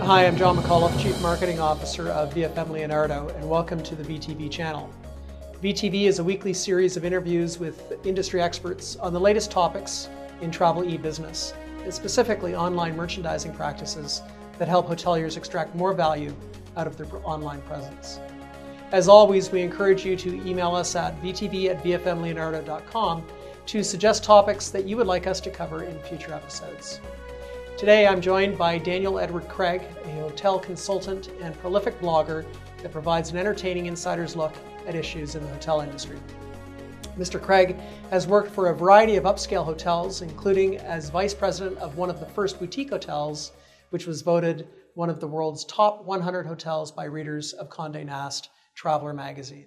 Hi, I'm John McAuliffe, Chief Marketing Officer of VFM Leonardo, and welcome to the VTV channel. VTV is a weekly series of interviews with industry experts on the latest topics in travel e-business, and specifically online merchandising practices that help hoteliers extract more value out of their online presence. As always, we encourage you to email us at vtv@vfmleonardo.com to suggest topics that you would like us to cover in future episodes. Today, I'm joined by Daniel Edward Craig, a hotel consultant and prolific blogger that provides an entertaining insider's look at issues in the hotel industry. Mr. Craig has worked for a variety of upscale hotels, including as vice president of one of the first boutique hotels, which was voted one of the world's top 100 hotels by readers of Condé Nast Traveler magazine.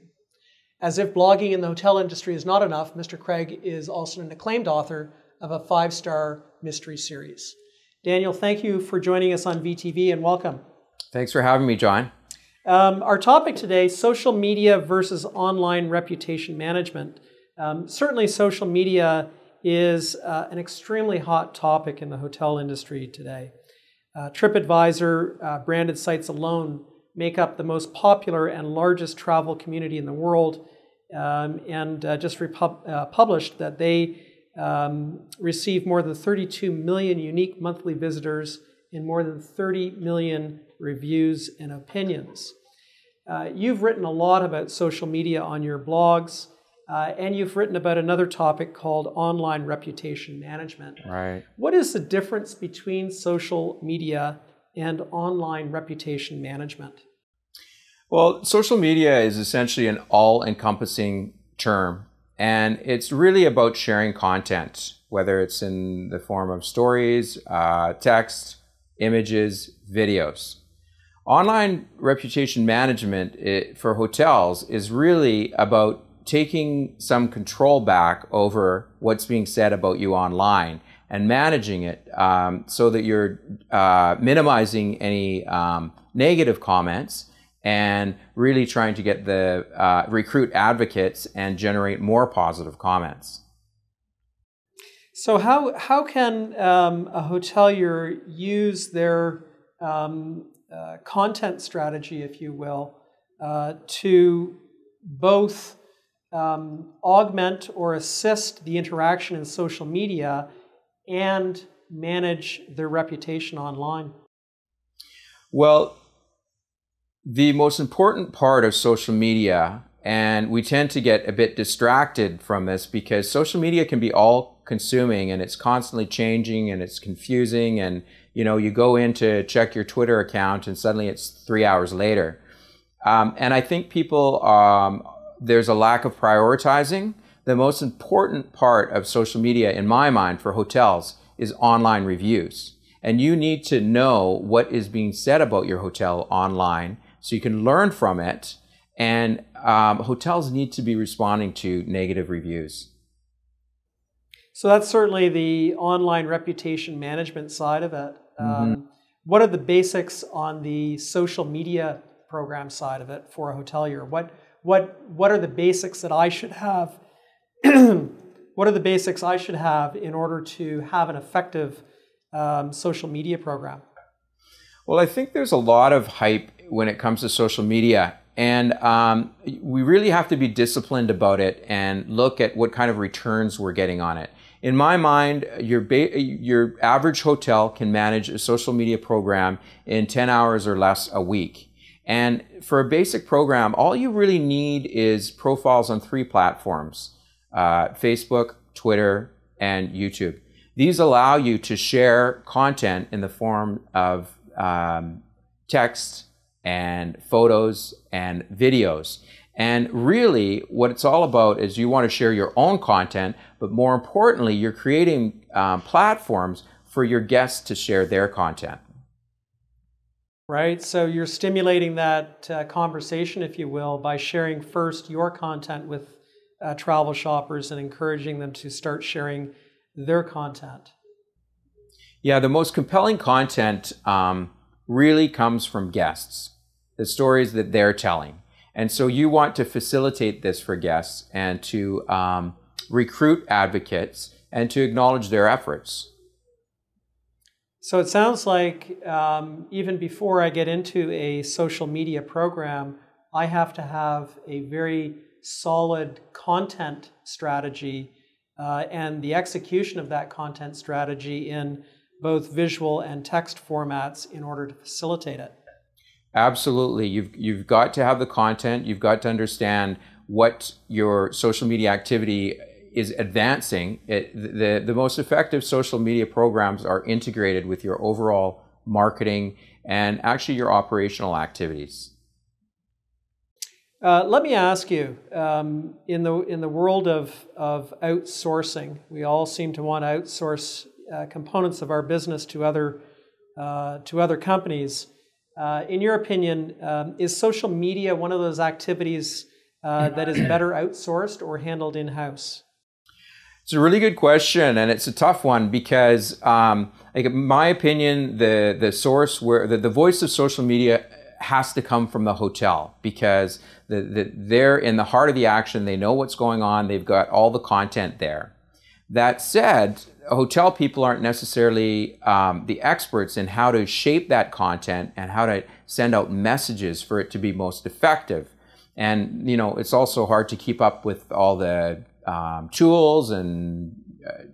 As if blogging in the hotel industry is not enough, Mr. Craig is also an acclaimed author of a 5-star mystery series. Daniel, thank you for joining us on VTV and welcome. Thanks for having me, John. Our topic today, social media versus online reputation management. Certainly social media is an extremely hot topic in the hotel industry today. TripAdvisor branded sites alone make up the most popular and largest travel community in the world, and just published that they receive more than 32 million unique monthly visitors and more than 30 million reviews and opinions. You've written a lot about social media on your blogs, and you've written about another topic called online reputation management. Right. What is the difference between social media and online reputation management? Well, social media is essentially an all-encompassing term, and it's really about sharing content, whether it's in the form of stories, text, images, videos. Online reputation management for hotels is really about taking some control back over what's being said about you online and managing it so that you're minimizing any negative comments and really trying to get the recruit advocates and generate more positive comments. So how can a hotelier use their content strategy, if you will, to both augment or assist the interaction in social media and manage their reputation online? Well, the most important part of social media, and we tend to get a bit distracted from this because social media can be all consuming and it's constantly changing and it's confusing, and you go in to check your Twitter account and suddenly it's 3 hours later. And I think people, there's a lack of prioritizing. The most important part of social media, in my mind, for hotels is online reviews. And you need to know what is being said about your hotel online so you can learn from it. And hotels need to be responding to negative reviews. So that's certainly the online reputation management side of it. What are the basics on the social media program side of it for a hotelier? What are the basics that I should have? What are the basics I should have in order to have an effective social media program? Well, I think there's a lot of hype when it comes to social media, and we really have to be disciplined about it and look at what kind of returns we're getting on it. In my mind, your average hotel can manage a social media program in 10 hours or less a week. And for a basic program, all you really need is profiles on 3 platforms, Facebook, Twitter, and YouTube. These allow you to share content in the form of text and photos and videos. And really, what it's all about is you want to share your own content, but more importantly, you're creating platforms for your guests to share their content. Right, so you're stimulating that conversation, if you will, by sharing first your content with travel shoppers and encouraging them to start sharing their content. Yeah, the most compelling content really comes from guests, the stories that they're telling. And so you want to facilitate this for guests and to recruit advocates and to acknowledge their efforts. So it sounds like even before I get into a social media program, I have to have a very solid content strategy and the execution of that content strategy in both visual and text formats in order to facilitate it. Absolutely. You've got to have the content. You've got to understand what your social media activity is advancing. The most effective social media programs are integrated with your overall marketing and actually your operational activities. Let me ask you, in the world of outsourcing, we all seem to want to outsource components of our business to other companies. In your opinion, is social media one of those activities that is better outsourced or handled in-house? It's a really good question, and it's a tough one because, like in my opinion, the source where the voice of social media has to come from the hotel, because they're in the heart of the action. They know what's going on. They've got all the content there. That said, hotel people aren't necessarily the experts in how to shape that content and how to send out messages for it to be most effective. And it's also hard to keep up with all the tools and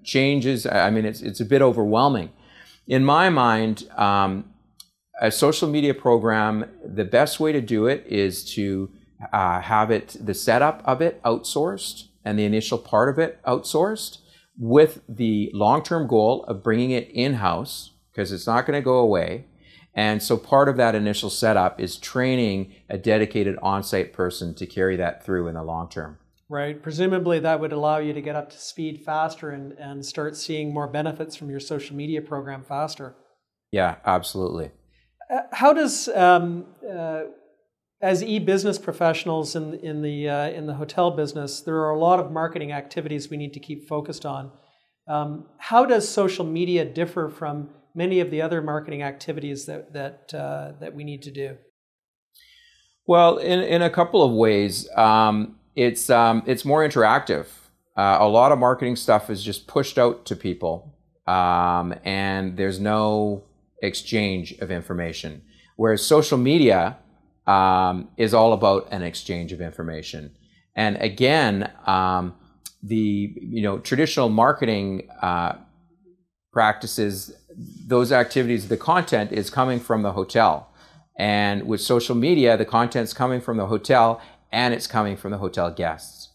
changes. I mean, it's a bit overwhelming. In my mind, a social media program, the best way to do it is to have the setup of it outsourced and the initial part of it outsourced, with the long-term goal of bringing it in-house, because it's not going to go away. And so part of that initial setup is training a dedicated on-site person to carry that through in the long term. Right. Presumably that would allow you to get up to speed faster and start seeing more benefits from your social media program faster. Yeah, absolutely. How does, as e-business professionals in the hotel business, there are a lot of marketing activities we need to keep focused on. How does social media differ from many of the other marketing activities that we need to do? Well, in a couple of ways. It's more interactive. A lot of marketing stuff is just pushed out to people, and there's no exchange of information. Whereas social media is all about an exchange of information. And again, the traditional marketing practices, those activities, the content is coming from the hotel. And with social media, the content's coming from the hotel, and it's coming from the hotel guests.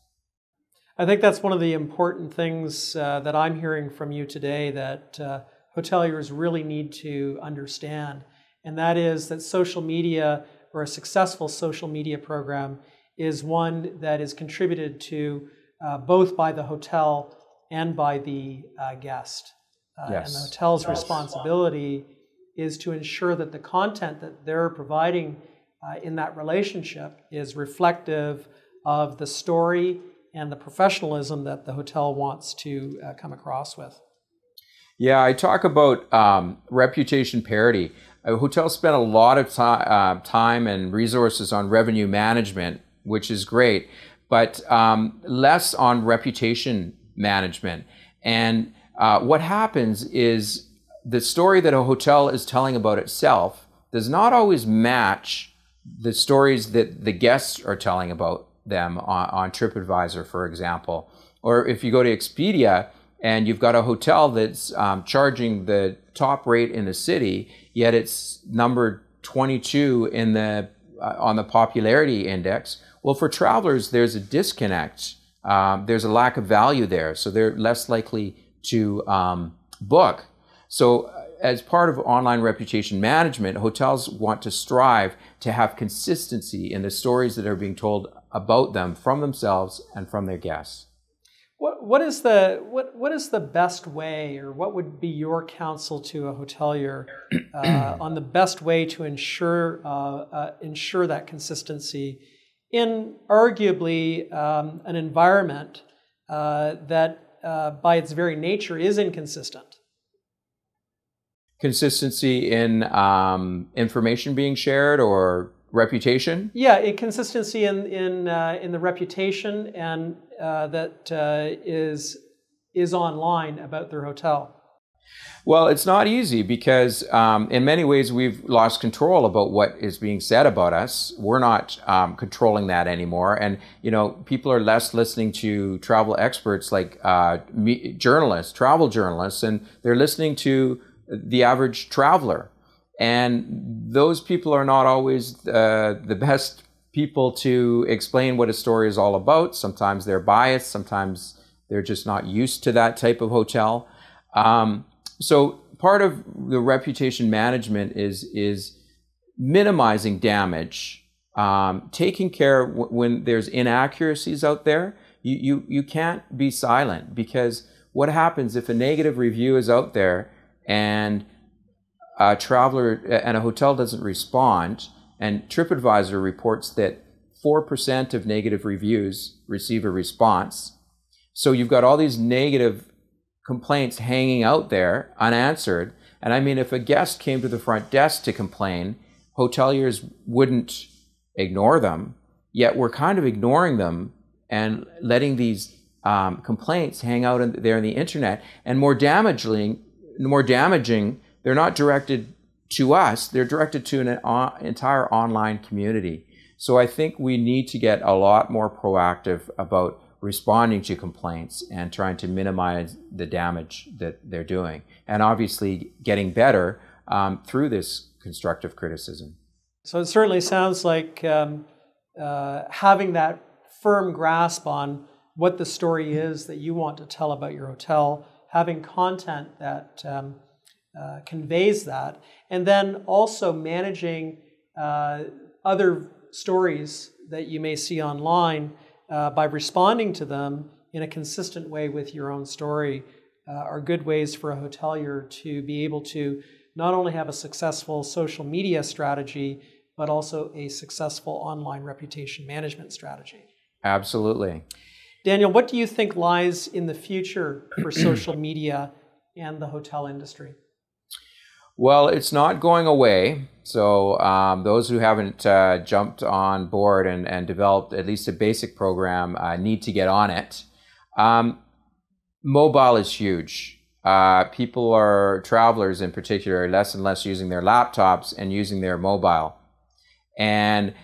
I think that's one of the important things that I'm hearing from you today that hoteliers really need to understand, and that is that social media, or a successful social media program, is one that is contributed to both by the hotel and by the guest. Yes. And the hotel's responsibility is to ensure that the content that they're providing in that relationship is reflective of the story and the professionalism that the hotel wants to come across with. Yeah, I talk about reputation parity. Hotels spend a lot of time and resources on revenue management, which is great, but less on reputation management. And what happens is the story that a hotel is telling about itself does not always match the stories that the guests are telling about them on TripAdvisor, for example. Or if you go to Expedia and you've got a hotel that's charging the top rate in the city, yet it's number 22 in on the popularity index. Well, for travelers, there's a disconnect. There's a lack of value there, so they're less likely to book. So as part of online reputation management, hotels want to strive to have consistency in the stories that are being told about them from themselves and from their guests. What is the best way, or what would be your counsel to a hotelier on the best way to ensure that consistency in arguably an environment that by its very nature is inconsistent? Consistency in information being shared or reputation? Yeah, consistency in the reputation and that is online about their hotel. Well, it's not easy because in many ways we've lost control about what is being said about us. We're not controlling that anymore. And, people are less listening to travel experts like journalists, travel journalists, and they're listening to the average traveler. And those people are not always the best people to explain what a story is all about. Sometimes they're biased. Sometimes they're just not used to that type of hotel. So part of the reputation management is minimizing damage, taking care when there's inaccuracies out there. You can't be silent, because what happens if a negative review is out there and a traveler and a hotel doesn't respond, and TripAdvisor reports that 4% of negative reviews receive a response. So you've got all these negative complaints hanging out there unanswered. And I mean, if a guest came to the front desk to complain, hoteliers wouldn't ignore them, yet we're kind of ignoring them and letting these complaints hang out there on the internet. And more damaging, they're not directed to us, they're directed to an entire online community. So I think we need to get a lot more proactive about responding to complaints and trying to minimize the damage that they're doing, and obviously getting better through this constructive criticism. So it certainly sounds like having that firm grasp on what the story is that you want to tell about your hotel, having content that conveys that, and then also managing other stories that you may see online by responding to them in a consistent way with your own story are good ways for a hotelier to be able to not only have a successful social media strategy, but also a successful online reputation management strategy. Absolutely. Daniel, what do you think lies in the future for social media and the hotel industry? Well, it's not going away. So those who haven't jumped on board and developed at least a basic program need to get on it. Mobile is huge. Travelers in particular, are less and less using their laptops and using their mobile. And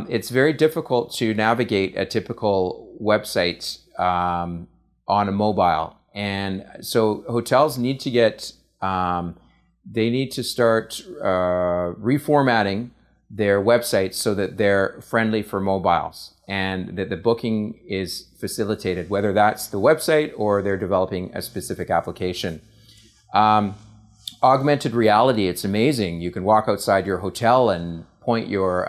it's very difficult to navigate a typical website on a mobile. And so hotels need to get they need to start reformatting their websites so that they're friendly for mobiles and that the booking is facilitated, whether that's the website or they're developing a specific application. Augmented reality, it's amazing. You can walk outside your hotel and point your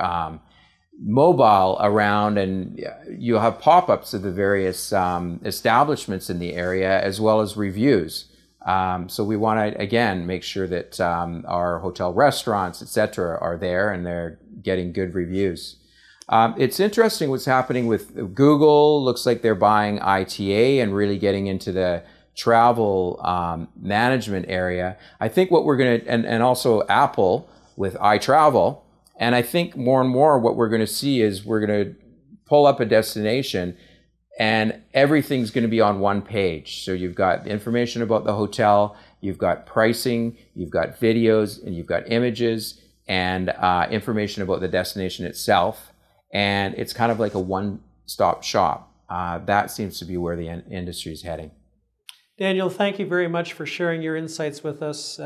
mobile around, and you'll have pop-ups of the various establishments in the area, as well as reviews. So we want to, again, make sure that our hotel restaurants, etc., are there and they're getting good reviews. It's interesting what's happening with Google. Looks like they're buying ITA and really getting into the travel management area. I think what we're going to, and also Apple with iTravel, and I think more and more what we're going to see is we're going to pull up a destination and everything's going to be on one page. So you've got information about the hotel, you've got pricing, you've got videos, and you've got images and information about the destination itself. And it's kind of like a one-stop shop. That seems to be where the industry is heading. Daniel, thank you very much for sharing your insights with us.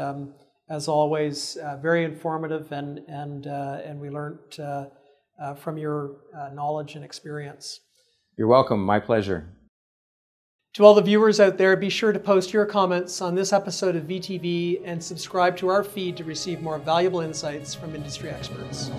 As always, very informative, and we learned from your knowledge and experience. You're welcome. My pleasure. To all the viewers out there, be sure to post your comments on this episode of VTV and subscribe to our feed to receive more valuable insights from industry experts.